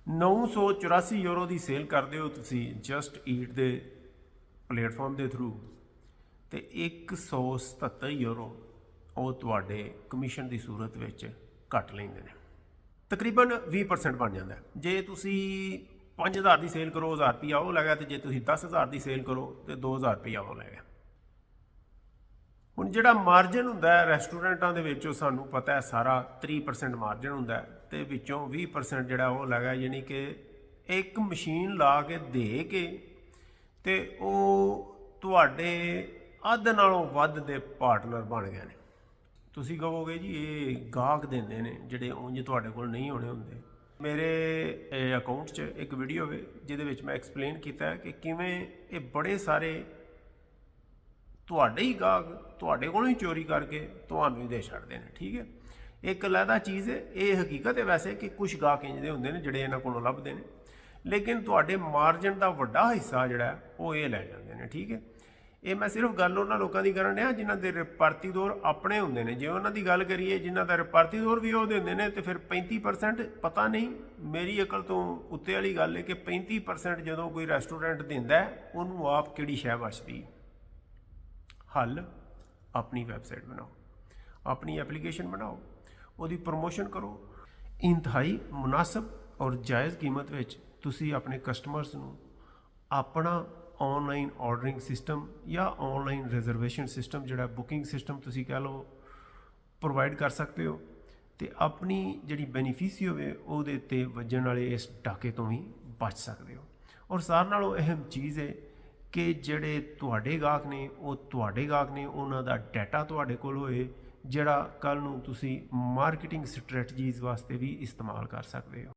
€984 ਦੀ sale ਕਰਦੇ ਹੋ ਤੁਸੀਂ ਜਸਟ ਈਟ ਦੇ ਪਲੇਟਫਾਰਮ ਦੇ ਥਰੂ, ਤੇ €177 ਉਹ ਤੁਹਾਡੇ ਕਮਿਸ਼ਨ ਦੀ ਸੂਰਤ ਵਿੱਚ ਕੱਟ ਲੈਂਦੇ ਨੇ। ਤਕਰੀਬਨ 20% ਬਣ ਜਾਂਦਾ। ਜੇ ਤੁਸੀਂ 5000 ਦੀ ਸੇਲ ਕਰੋ, ₹1000 ਉਹ ਲੈ ਗਿਆ, ਤੇ ਜੇ ਤੁਸੀਂ 10000 ਦੀ ਸੇਲ ਕਰੋ ਤੇ ₹2000 ਉਹ ਲੈ ਗਿਆ। ਹੁਣ ਜਿਹੜਾ ਮਾਰਜਨ ਹੁੰਦਾ ਹੈ ਰੈਸਟੋਰੈਂਟਾਂ ਦੇ ਵਿੱਚ, ਉਹ ਸਾਨੂੰ ਪਤਾ ਹੈ ਸਾਰਾ 30% ਮਾਰਜਨ ਹੁੰਦਾ ਹੈ, ਤੇ ਵਿੱਚੋਂ 20% ਜਿਹੜਾ ਉਹ ਲੈ ਗਿਆ, ਯਾਨੀ ਕਿ ਇੱਕ ਮਸ਼ੀਨ ਲਾ ਕੇ ਦੇ ਕੇ ਤੇ ਉਹ ਤੁਹਾਡੇ ਅੱਧ ਨਾਲੋਂ ਵੱਧ ਦੇ ਪਾਰਟਨਰ ਬਣ ਗਏ ਨੇ। ਤੁਸੀਂ ਕਹੋਗੇ ਜੀ ਇਹ ਗਾਹਕ ਦਿੰਦੇ ਨੇ ਜਿਹੜੇ ਉਂਝ ਤੁਹਾਡੇ ਕੋਲ ਨਹੀਂ ਹੋਣੇ ਹੁੰਦੇ। ਮੇਰੇ ਅਕਾਊਂਟ 'ਚ ਇੱਕ ਵੀਡੀਓ ਹੈ ਜਿਹਦੇ ਵਿੱਚ ਮੈਂ ਐਕਸਪਲੇਨ ਕੀਤਾ ਹੈ ਕਿ ਕਿਵੇਂ ਇਹ ਬੜੇ ਸਾਰੇ ਤੁਹਾਡੇ ਹੀ ਗਾਹਕ ਤੁਹਾਡੇ ਕੋਲੋਂ ਹੀ ਚੋਰੀ ਕਰਕੇ ਤੁਹਾਨੂੰ ਹੀ ਦੇ ਛੱਡਦੇ ਨੇ। ਠੀਕ ਹੈ, ਇੱਕ ਅਲੱਗਾ ਚੀਜ਼ ਹੈ, ਇਹ ਹਕੀਕਤ ਹੈ ਵੈਸੇ ਕਿ ਕੁਝ ਗਾਹਕ ਇੰਝ ਦੇ ਹੁੰਦੇ ਨੇ ਜਿਹੜੇ ਇਹਨਾਂ ਕੋਲੋਂ ਲੱਭਦੇ ਨੇ, ਲੇਕਿਨ ਤੁਹਾਡੇ ਮਾਰਜਨ ਦਾ ਵੱਡਾ ਹਿੱਸਾ ਜਿਹੜਾ ਉਹ ਇਹ ਲੈ ਜਾਂਦੇ ਨੇ। ਠੀਕ ਹੈ, ਇਹ ਮੈਂ ਸਿਰਫ ਗੱਲ ਉਹਨਾਂ ਲੋਕਾਂ ਦੀ ਕਰਨ ਡਿਆ ਜਿਨ੍ਹਾਂ ਦੇ ਰਪਾਰਤੀ ਦੌਰ ਆਪਣੇ ਹੁੰਦੇ ਨੇ। ਜੇ ਉਹਨਾਂ ਦੀ ਗੱਲ ਕਰੀਏ ਜਿਨ੍ਹਾਂ ਦਾ ਰਪਾਰਤੀ ਦੌਰ ਵੀ ਉਹਦੇ ਹੁੰਦੇ ਨੇ, ਤੇ ਫਿਰ 35% ਪਤਾ ਨਹੀਂ, ਮੇਰੀ ਅਕਲ ਤੋਂ ਉੱਤੇ ਵਾਲੀ ਗੱਲ ਹੈ ਕਿ 35% ਜਦੋਂ ਕੋਈ ਰੈਸਟੋਰੈਂਟ ਦਿੰਦਾ ਉਹਨੂੰ ਆਪ ਕਿਹੜੀ ਸ਼ੈ ਬਚਦੀ। ਹੱਲ ਆਪਣੀ ਵੈਬਸਾਈਟ ਬਣਾਓ, ਆਪਣੀ ਐਪਲੀਕੇਸ਼ਨ ਬਣਾਓ, ਉਹਦੀ ਪ੍ਰਮੋਸ਼ਨ ਕਰੋ। ਇੰਤਹਾਈ ਮੁਨਾਸਬ ਔਰ ਜਾਇਜ਼ ਕੀਮਤ ਵਿੱਚ ਤੁਸੀਂ ਆਪਣੇ ਕਸਟਮਰਸ ਨੂੰ ਆਪਣਾ ਆਨਲਾਈਨ ਆਰਡਰਿੰਗ ਸਿਸਟਮ ਜਾਂ ਆਨਲਾਈਨ ਰਿਜ਼ਰਵੇਸ਼ਨ ਸਿਸਟਮ, ਜਿਹੜਾ ਬੁਕਿੰਗ ਸਿਸਟਮ ਤੁਸੀਂ ਕਹਿ ਲਓ, ਪ੍ਰੋਵਾਈਡ ਕਰ ਸਕਦੇ ਹੋ, ਤੇ ਆਪਣੀ ਜਿਹੜੀ ਬੈਨੀਫੀਸੀ ਹੋਵੇ ਉਹਦੇ 'ਤੇ ਵੱਜਣ ਵਾਲੇ ਇਸ ਡਾਕੇ ਤੋਂ ਵੀ ਬਚ ਸਕਦੇ ਹੋ। ਔਰ ਸਾਰਿਆਂ ਨਾਲੋਂ ਅਹਿਮ ਚੀਜ਼ ਹੈ ਕਿ ਜਿਹੜੇ ਤੁਹਾਡੇ ਗਾਹਕ ਨੇ ਉਹ ਤੁਹਾਡੇ ਗਾਹਕ ਨੇ, ਉਹਨਾਂ ਦਾ ਡਾਟਾ ਤੁਹਾਡੇ ਕੋਲ ਹੋਏ, ਜਿਹੜਾ ਕੱਲ੍ਹ ਨੂੰ ਤੁਸੀਂ ਮਾਰਕੀਟਿੰਗ ਸਟ੍ਰੈਟਜੀਜ਼ ਵਾਸਤੇ ਵੀ ਇਸਤੇਮਾਲ ਕਰ ਸਕਦੇ ਹੋ।